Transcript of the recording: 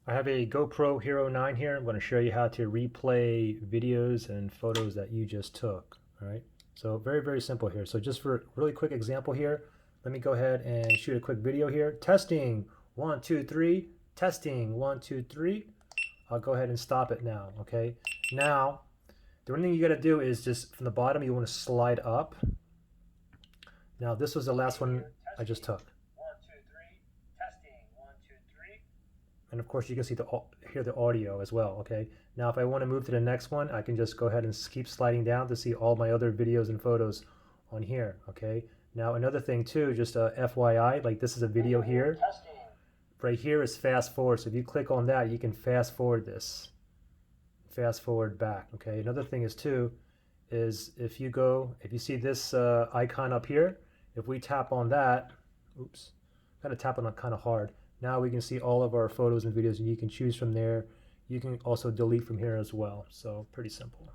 I have a GoPro Hero 9 here. I'm going to show you how to replay videos and photos that you just took. All right. So very simple here. So just for a really quick example here, let me go ahead and shoot a quick video here. Testing, 1, 2, 3. Testing, 1, 2, 3. I'll go ahead and stop it now. Okay. Now, the only thing you got to do is just from the bottom, you want to slide up. Now, this was the last one I just took. And of course you can hear the audio as well. Okay, now if I want to move to the next one, I can just go ahead and keep sliding down to see all my other videos and photos on here. Okay, now another thing too, just a FYI, like this is a video here. Right here is fast forward, so if you click on that, you can fast forward this, fast forward back. Okay, another thing is too is if you see this icon up here, if we tap on that, oops, kind of tap on it kind of hard. Now we can see all of our photos and videos, and you can choose from there. You can also delete from here as well. So pretty simple.